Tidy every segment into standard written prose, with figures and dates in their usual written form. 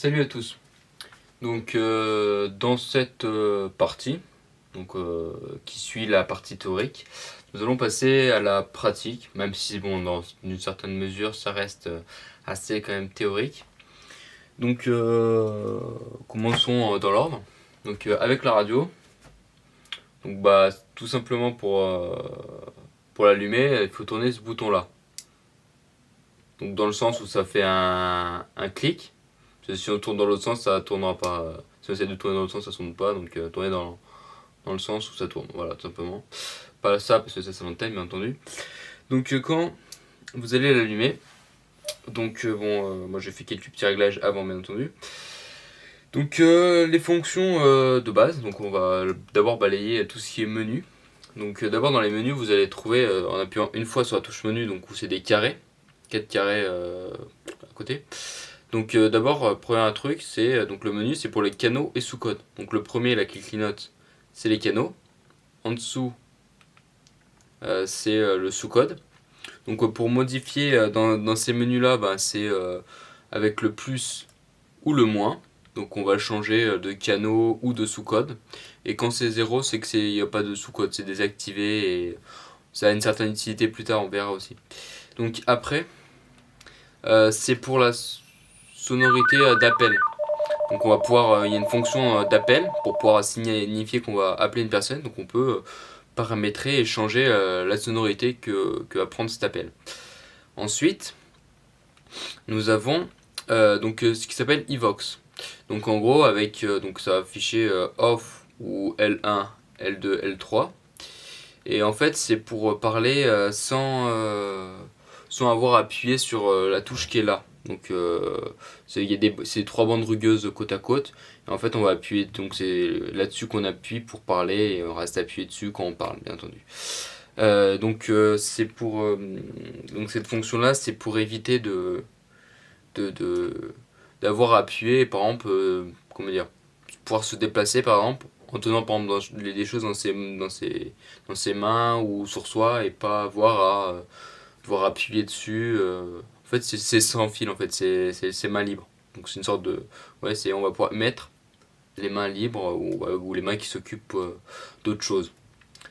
Salut à tous. Donc dans cette partie, qui suit la partie théorique, nous allons passer à la pratique, même si bon dans une certaine mesure ça reste assez quand même théorique. Donc commençons dans l'ordre. Donc avec la radio, donc bah tout simplement pour l'allumer, il faut tourner ce bouton là. Donc dans le sens où ça fait un clic. Parce que si on tourne dans l'autre sens, ça tournera pas. Si on essaie de tourner dans l'autre sens, ça tourne pas. Donc tourner dans le sens où ça tourne. Voilà, tout simplement. Pas ça, parce que ça l'antenne, bien entendu. Donc quand vous allez l'allumer, donc moi j'ai fait quelques petits réglages avant, bien entendu. Donc les fonctions de base, donc on va d'abord balayer tout ce qui est menu. Donc d'abord dans les menus, vous allez trouver, en appuyant une fois sur la touche menu, donc où c'est des carrés, 4 carrés à côté. Donc d'abord, premier truc, c'est donc le menu, c'est pour les canaux et sous-codes. Donc le premier, là qui clignote, c'est les canaux. En dessous, c'est le sous-code. Donc pour modifier dans ces menus-là, c'est avec le plus ou le moins. Donc on va le changer de canaux ou de sous-code. Et quand c'est 0, c'est qu'il n'y a pas de sous-code, c'est désactivé et ça a une certaine utilité plus tard, on verra aussi. Donc après, c'est pour la sonorité d'appel. Donc on va pouvoir, il y a une fonction d'appel pour pouvoir signifier qu'on va appeler une personne. Donc on peut paramétrer et changer la sonorité que va prendre cet appel. Ensuite, nous avons ce qui s'appelle Evox. Donc en gros, avec donc ça va afficher off ou L1, L2, L3. Et en fait, c'est pour parler sans avoir appuyé sur la touche qui est là. Donc c'est trois bandes rugueuses côte à côte. Et en fait, on va appuyer, donc c'est là-dessus qu'on appuie pour parler et on reste appuyé dessus quand on parle, bien entendu. C'est pour donc cette fonction-là, c'est pour éviter de, de- d'avoir appuyé, par exemple, comment dire, pouvoir se déplacer, par exemple, en tenant par exemple des choses dans ses mains ou sur soi et pas avoir à devoir appuyer dessus. En fait, c'est sans fil, en fait, c'est main libre. Donc c'est une sorte de. Ouais, on va pouvoir mettre les mains libres ou les mains qui s'occupent d'autres choses.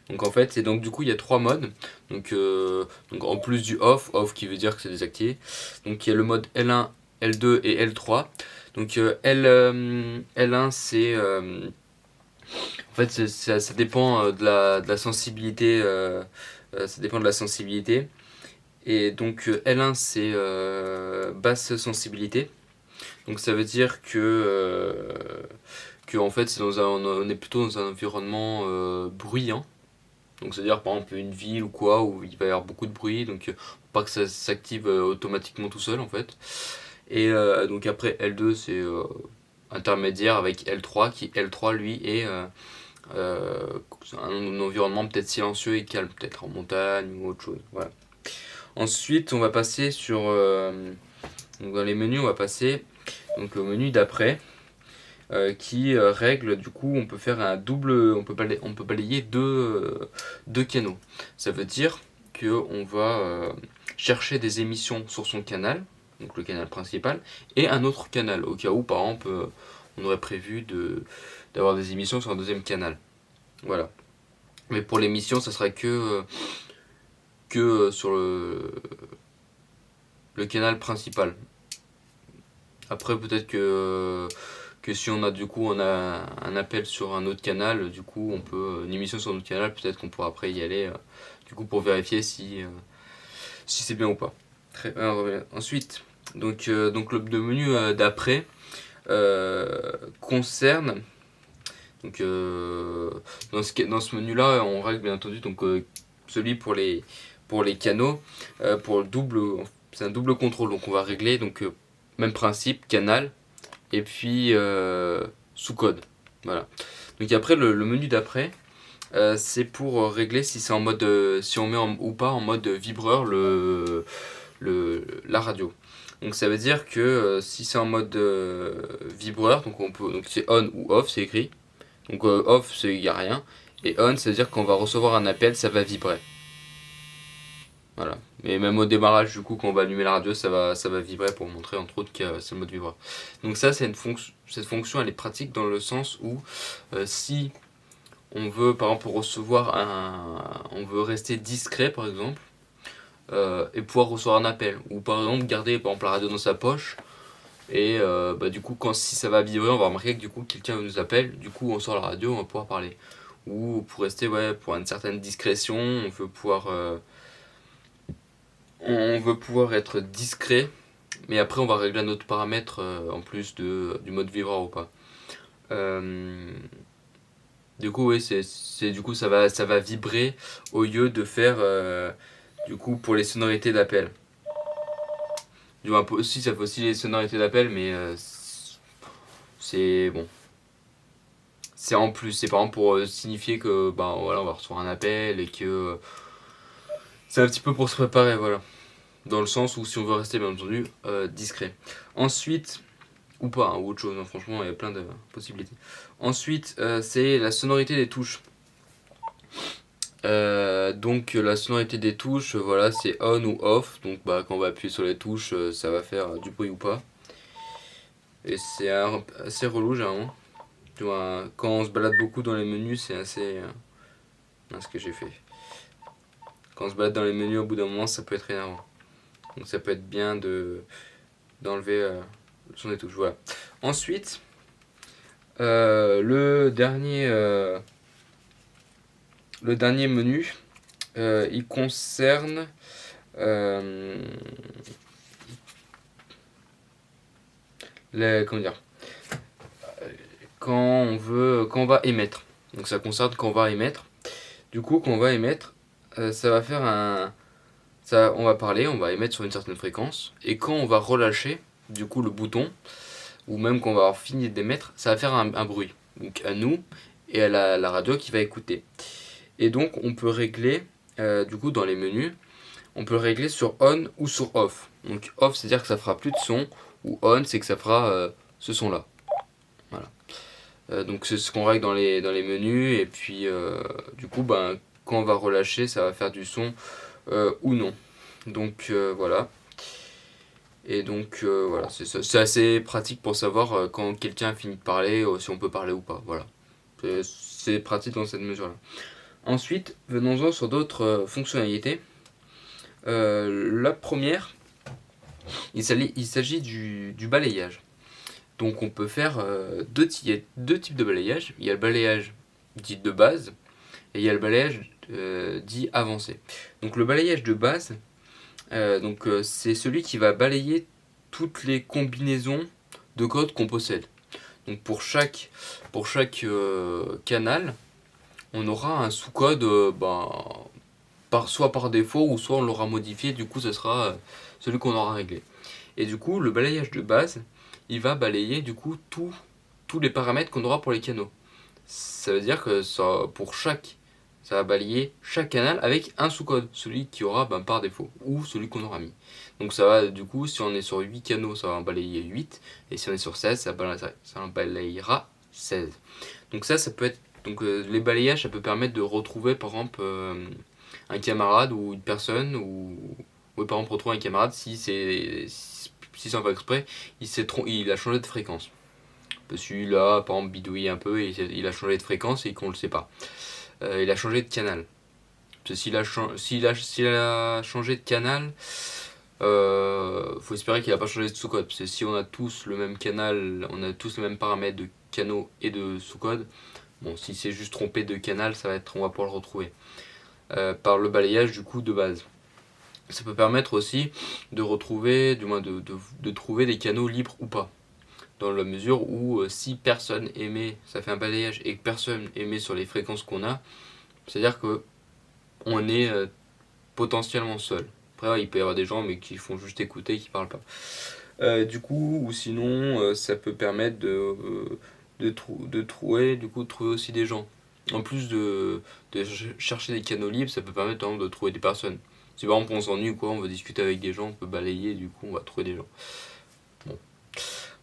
Donc en fait, et donc du coup, il y a trois modes. Donc en plus du off qui veut dire que c'est désactivé. Donc il y a le mode L1, L2 et L3. Donc L1, c'est. En fait, ça dépend de la sensibilité. Ça dépend de la sensibilité. Et donc L1 c'est basse sensibilité. Donc ça veut dire que en fait on est plutôt dans un environnement bruyant. Donc c'est-à-dire par exemple une ville ou quoi où il va y avoir beaucoup de bruit, donc pas que ça s'active automatiquement tout seul en fait. Et donc après L2 c'est intermédiaire avec L3 qui L3 lui est euh, un environnement peut-être silencieux et calme, peut-être en montagne ou autre chose. Voilà. Ensuite, on va passer sur. Donc dans les menus, on va passer donc, au menu d'après qui règle, du coup, on peut faire un double. On peut balayer deux canaux. Ça veut dire qu'on va chercher des émissions sur son canal, donc le canal principal, et un autre canal, au cas où, par exemple, on aurait prévu d'avoir des émissions sur un deuxième canal. Voilà. Mais pour l'émission, ça serait que sur le canal principal. Après, peut-être que si on a du coup on a un appel sur un autre canal, du coup on peut une émission sur un autre canal, peut-être qu'on pourra après y aller du coup pour vérifier si c'est bien ou pas. Ensuite, donc le menu d'après concerne donc dans ce menu là on règle bien entendu donc celui pour les canaux pour le double c'est un double contrôle donc on va régler donc même principe canal et puis sous code. Voilà. Donc après le menu d'après, c'est pour régler si c'est en mode si on met ou pas en mode vibreur la radio. Donc ça veut dire que si c'est en mode vibreur, donc on peut donc c'est on ou off, c'est écrit. Donc off c'est il y a rien et on ça veut dire qu'on va recevoir un appel, ça va vibrer. Voilà. Mais même au démarrage, du coup, quand on va allumer la radio, ça va vibrer pour montrer entre autres que c'est le mode vibreur. Donc ça, cette fonction, elle est pratique dans le sens où si on veut, par exemple, on veut rester discret, par exemple, et pouvoir recevoir un appel, ou par exemple garder, par exemple, la radio dans sa poche. Et du coup, si ça va vibrer, on va remarquer que du coup, quelqu'un nous appelle. Du coup, on sort la radio, on va pouvoir parler. Ou pour rester, ouais, pour une certaine discrétion, on veut pouvoir être discret. Mais après, on va régler un autre paramètre en plus du mode vibreur ou pas. Euh, du coup, oui, du coup, ça va vibrer au lieu de faire, du coup, pour les sonorités d'appel. Du moins, aussi, ça fait aussi les sonorités d'appel, mais c'est bon. C'est en plus, c'est par exemple pour signifier que ben voilà, on va recevoir un appel et que c'est un petit peu pour se préparer, voilà. Dans le sens où si on veut rester bien entendu discret. Ensuite, ou pas, hein, ou autre chose, hein, franchement, il y a plein de possibilités. Ensuite, c'est la sonorité des touches. Donc la sonorité des touches, voilà, c'est on ou off. Donc bah, quand on va appuyer sur les touches, ça va faire du bruit ou pas. Et c'est assez relou généralement. Tu vois, quand on se balade beaucoup dans les menus, c'est assez... ce que j'ai fait. Quand on se balade dans les menus, au bout d'un moment, ça peut être énervant. Donc ça peut être bien d'enlever le son des touches. Voilà. Ensuite, le dernier menu, il concerne comment dire, quand on va émettre. Donc ça concerne quand on va émettre. Du coup, quand on va émettre, ça va faire on va parler, on va émettre sur une certaine fréquence. Et quand on va relâcher, du coup, le bouton, ou même quand on va avoir fini d'émettre, ça va faire un bruit. Donc à nous et à la radio qui va écouter. Et donc on peut régler, du coup dans les menus, on peut régler sur on ou sur off. Donc off c'est à dire que ça fera plus de son, ou on c'est que ça fera ce son là. Voilà. Donc c'est ce qu'on règle dans les menus, et puis du coup ben, quand on va relâcher ça va faire du son ou non. Donc voilà. Et donc voilà, c'est assez pratique pour savoir quand quelqu'un a fini de parler, si on peut parler ou pas. Voilà. C'est pratique dans cette mesure-là. Ensuite, venons-en sur d'autres fonctionnalités. La première, il s'agit du balayage. Donc on peut faire il y a deux types de balayage. Il y a le balayage dit de base et il y a le balayage dit avancé. Donc le balayage de base, c'est celui qui va balayer toutes les combinaisons de codes qu'on possède. Donc pour chaque canal, on aura un sous-code soit par défaut ou soit on l'aura modifié, du coup ce sera celui qu'on aura réglé. Et du coup le balayage de base, il va balayer du coup tous les paramètres qu'on aura pour les canaux. Ça veut dire que ça va balayer chaque canal avec un sous-code, celui qui aura par défaut, ou celui qu'on aura mis. Donc ça va, du coup, si on est sur 8 canaux, ça va en balayer 8, et si on est sur 16, ça en balayera 16. Donc ça peut être... Donc les balayages, ça peut permettre de retrouver, par exemple, un camarade ou une personne, ou par exemple retrouver un camarade si sans faire exprès, il a changé de fréquence. Celui-là, par exemple, bidouille un peu et il a changé de fréquence et qu'on ne le sait pas. Il a changé de canal. Parce que s'il a changé de canal, faut espérer qu'il n'a pas changé de sous-code. Parce que si on a tous le même canal, on a tous les mêmes paramètres de canaux et de sous-code, bon, si c'est juste trompé de canal, on va pouvoir le retrouver. Par le balayage du coup de base. Ça peut permettre aussi de retrouver, du moins de trouver des canaux libres ou pas. Dans la mesure où si personne émet, ça fait un balayage et que personne émet sur les fréquences qu'on a, c'est-à-dire que on est potentiellement seul. Après il peut y avoir des gens mais qui font juste écouter et qui parlent pas. Du coup, ou sinon ça peut permettre de trouver aussi des gens. En plus de chercher des canaux libres, ça peut permettre par exemple, de trouver des personnes. Si par exemple on s'ennuie ou quoi, on veut discuter avec des gens, on peut balayer, du coup on va trouver des gens. Bon.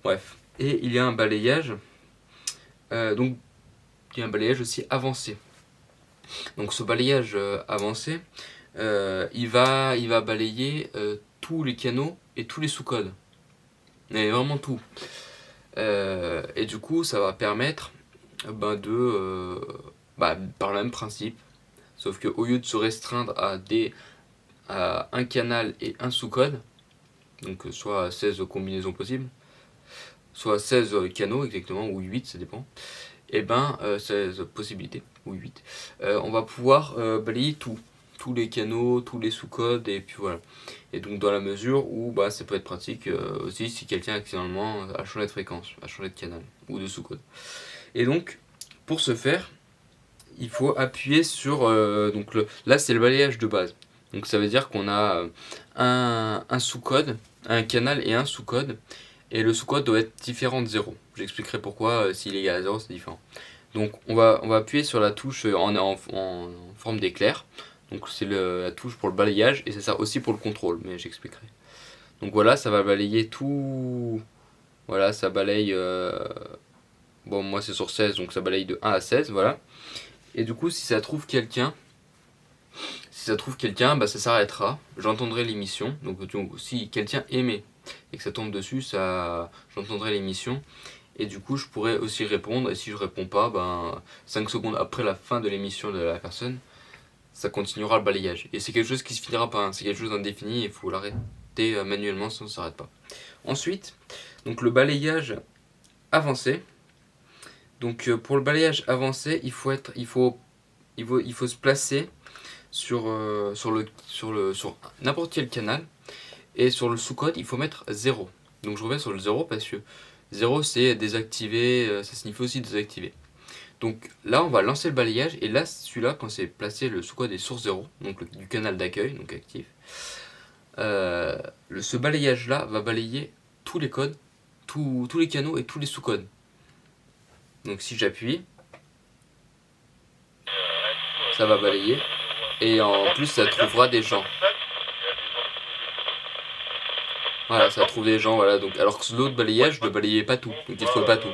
Bref. Et il y a un balayage, donc il y a un balayage aussi avancé. Donc ce balayage avancé, il va balayer tous les canaux et tous les sous-codes. Mais vraiment tout. Et du coup, ça va permettre par le même principe, sauf qu'au lieu de se restreindre à un canal et un sous-code, donc soit 16 combinaisons possibles, soit 16 canaux exactement, ou 8, ça dépend, et 16 possibilités, ou 8, on va pouvoir balayer tous les canaux, tous les sous-codes, et puis voilà. Et donc dans la mesure où ça peut être pratique aussi si quelqu'un accidentellement a changé de fréquence, a changé de canal, ou de sous-code. Et donc, pour ce faire, il faut appuyer sur... là, c'est le balayage de base. Donc ça veut dire qu'on a un sous-code, un canal et un sous-code. Et le sous-code doit être différent de 0. J'expliquerai pourquoi, s'il est égal à 0, c'est différent. Donc on va appuyer sur la touche en forme d'éclair. Donc c'est la touche pour le balayage et c'est ça aussi pour le contrôle, mais j'expliquerai. Donc voilà, ça va balayer tout... Voilà, ça balaye... Bon, moi c'est sur 16, donc ça balaye de 1 à 16, voilà. Et du coup, si ça trouve quelqu'un, ça s'arrêtera. J'entendrai l'émission. Donc si quelqu'un aimait et que ça tombe dessus, j'entendrai l'émission. Et du coup, je pourrais aussi répondre. Et si je réponds pas, 5 secondes après la fin de l'émission de la personne, ça continuera le balayage. Et c'est quelque chose qui se finira pas. C'est quelque chose d'indéfini. Il faut l'arrêter manuellement, sinon ça s'arrête pas. Ensuite, donc le balayage avancé. Donc pour le balayage avancé, il faut se placer sur n'importe quel canal. Et sur le sous-code, il faut mettre 0. Donc je reviens sur le 0 parce que 0 c'est désactiver, ça signifie aussi désactiver. Donc là, on va lancer le balayage. Et là, celui-là, quand c'est placé, le sous-code est sur 0, donc du canal d'accueil, donc actif. Ce balayage-là va balayer tous les codes, tous les canaux et tous les sous-codes. Donc si j'appuie, ça va balayer. Et en plus, ça trouvera des gens. Voilà, ça trouve des gens, voilà. Donc, alors que l'autre balayage, je ne balayais pas tout. Donc, il ne trouvait pas tout.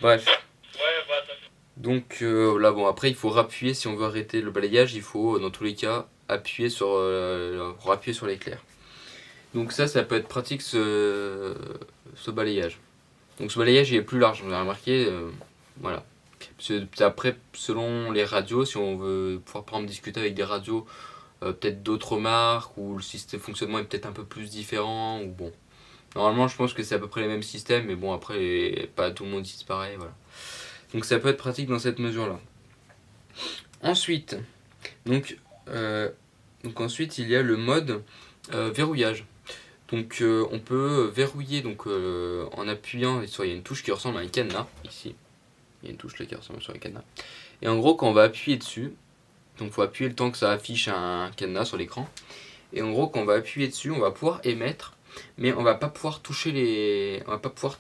Bref. Donc, là, bon, après, il faut rappuyer. Si on veut arrêter le balayage, il faut, dans tous les cas, appuyer sur l'éclair. Donc, ça peut être pratique, ce balayage. Donc, ce balayage, il est plus large, vous avez remarqué. Voilà. Après, selon les radios, si on veut pouvoir, par exemple, discuter avec des radios, peut-être d'autres marques, où le système de fonctionnement est peut-être un peu plus différent, ou bon. Normalement, je pense que c'est à peu près les mêmes systèmes, mais bon, après, pas tout le monde utilise pareil, voilà. Donc ça peut être pratique dans cette mesure-là. Ensuite, ensuite, il y a le mode verrouillage. Donc on peut verrouiller en appuyant, il y a une touche qui ressemble à un cadenas, ici. Il y a une touche là qui ressemble sur un cadenas. Et en gros, quand on va appuyer dessus, donc il faut appuyer le temps que ça affiche un cadenas sur l'écran. Et en gros, quand on va appuyer dessus, on va pouvoir émettre, mais on va pas pouvoir toucher les... On va pas pouvoir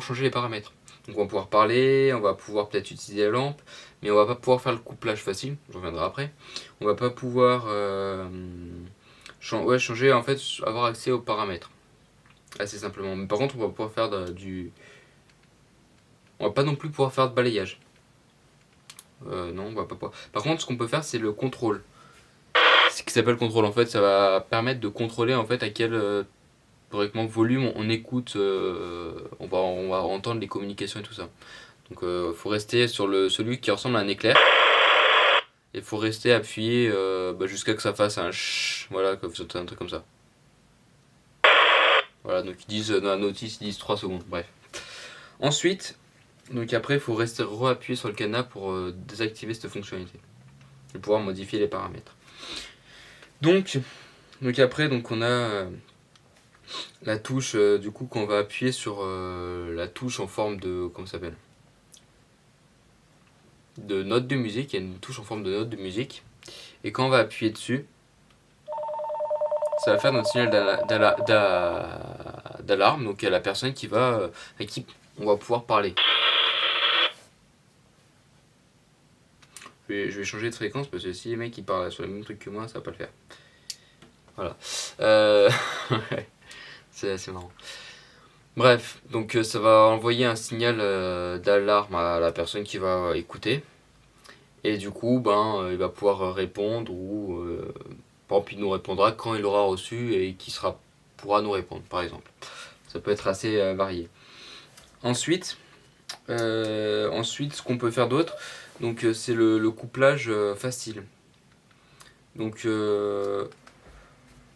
changer les paramètres. Donc on va pouvoir parler, on va pouvoir peut-être utiliser la lampe, mais on va pas pouvoir faire le couplage facile, je reviendrai après. On va pas pouvoir changer, en fait, avoir accès aux paramètres. Assez simplement. Mais par contre, on va pouvoir faire on va pas non plus pouvoir faire de balayage. Non, on va pas pouvoir. Par contre, ce qu'on peut faire, c'est le contrôle. Ce qui s'appelle contrôle, en fait, ça va permettre de contrôler en fait à quel correctement volume on écoute, on va entendre les communications et tout ça. Donc faut rester sur celui qui ressemble à un éclair. Et faut rester appuyé jusqu'à que ça fasse un ch, voilà, que ça un truc comme ça. Voilà, donc ils disent dans la notice, ils disent 3 secondes, bref. Ensuite, donc après, il faut rester réappuyer sur le cadenas pour désactiver cette fonctionnalité. Et pouvoir modifier les paramètres. Donc après, on a la touche, du coup, qu'on va appuyer sur la touche en forme de, comment ça s'appelle, de note de musique. Il y a une touche en forme de note de musique. Et quand on va appuyer dessus, ça va faire notre signal d'alarme. Donc il y a la personne avec qui on va pouvoir parler. Je vais changer de fréquence parce que si les mecs ils parlent sur les mêmes trucs que moi, ça va pas le faire. Voilà. C'est assez marrant. Bref, donc ça va envoyer un signal d'alarme à la personne qui va écouter. Et du coup, il va pouvoir répondre ou par exemple, il nous répondra quand il l'aura reçu et pourra nous répondre, par exemple. Ça peut être assez varié. Ensuite, ce qu'on peut faire d'autre, donc c'est le couplage facile. Donc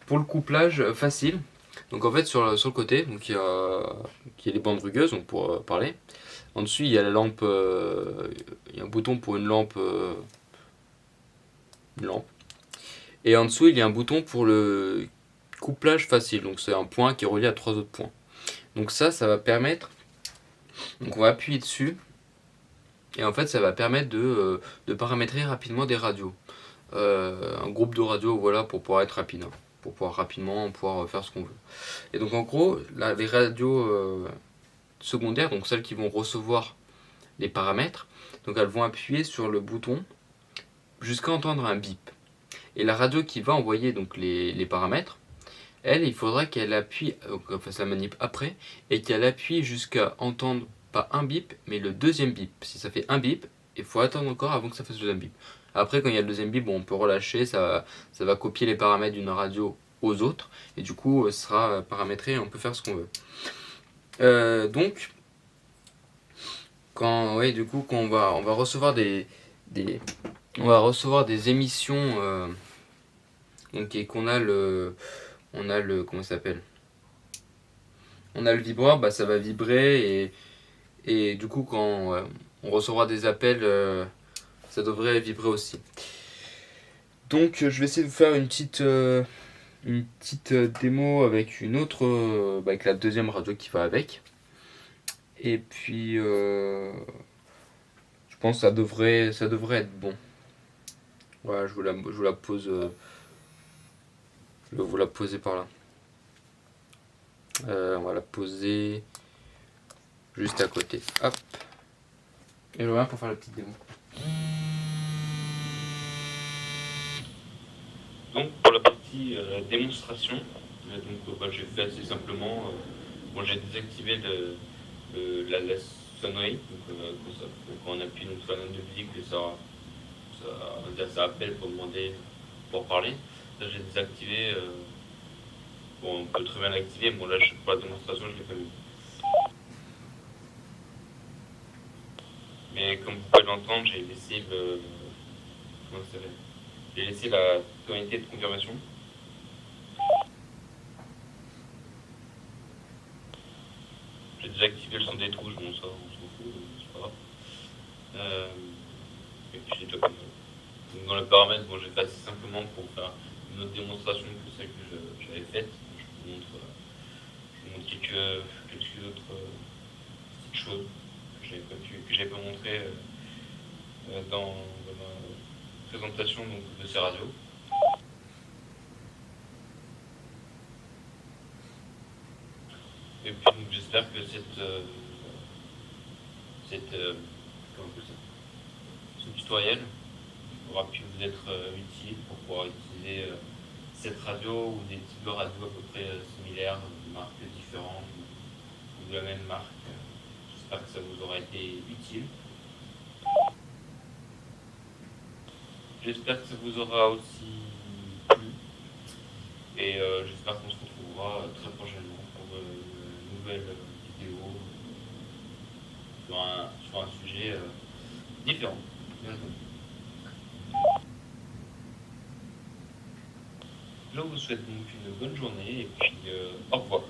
pour le couplage facile, donc en fait sur le côté, donc il y a les bandes rugueuses, donc pour parler. En dessus, il y a la lampe, il y a un bouton pour une lampe. Et en dessous, il y a un bouton pour le couplage facile. Donc c'est un point qui est relié à trois autres points. Donc ça va permettre. Donc on va appuyer dessus. Et en fait, ça va permettre de paramétrer rapidement des radios. Un groupe de radios, voilà, pour pouvoir être rapide. Hein, pour pouvoir rapidement pouvoir faire ce qu'on veut. Et donc en gros, les radios secondaires, donc celles qui vont recevoir les paramètres, donc elles vont appuyer sur le bouton jusqu'à entendre un bip. Et la radio qui va envoyer donc les paramètres, elle, il faudra qu'elle appuie, qu'elle fasse la manip après, et qu'elle appuie jusqu'à entendre pas un bip, mais le deuxième bip. Si ça fait un bip, il faut attendre encore avant que ça fasse le deuxième bip. Après, quand il y a le deuxième bip, bon, on peut relâcher, ça va copier les paramètres d'une radio aux autres, et du coup, ce sera paramétré et on peut faire ce qu'on veut. Donc, quand on va recevoir on va recevoir des émissions, donc, et qu'on a comment ça s'appelle, on a le vibreur, ça va vibrer et du coup quand on recevra des appels, ça devrait vibrer aussi. Donc je vais essayer de vous faire une petite démo avec une autre, avec la deuxième radio qui va avec. Et puis je pense que ça devrait être bon. Voilà, je vous la pose, je vais vous la poser par là. On va la poser juste à côté. Hop. Et je reviens pour faire la petite démo. Donc pour la partie démonstration, j'ai fait assez simplement. J'ai désactivé la sonnerie. Quand on appuie sur la note de musique, ça appelle pour demander, pour parler. Là j'ai désactivé. On peut très bien l'activer. Bon là pour la démonstration je l'ai pas mis. Mais comme vous pouvez l'entendre, j'ai laissé la tonalité de confirmation. J'ai désactivé le son des touches, bon ça on s'en fout, c'est pas grave. Et puis j'ai déjà pas mal. Donc dans le paramètre, j'ai fait assez simplement pour faire une autre démonstration que celle que j'avais faite. Je vous montre quelques autres petites choses que j'avais pas montré dans ma présentation de ces radios. Et puis j'espère que ce tutoriel aura pu vous être utile pour pouvoir utiliser cette radio ou des types de radios à peu près similaires, de marques différentes ou de la même marque. J'espère que ça vous aura été utile. J'espère que ça vous aura aussi plu. Et j'espère qu'on se retrouvera très prochainement pour une nouvelle vidéo sur un sujet différent. Je vous souhaite donc une bonne journée et puis au revoir.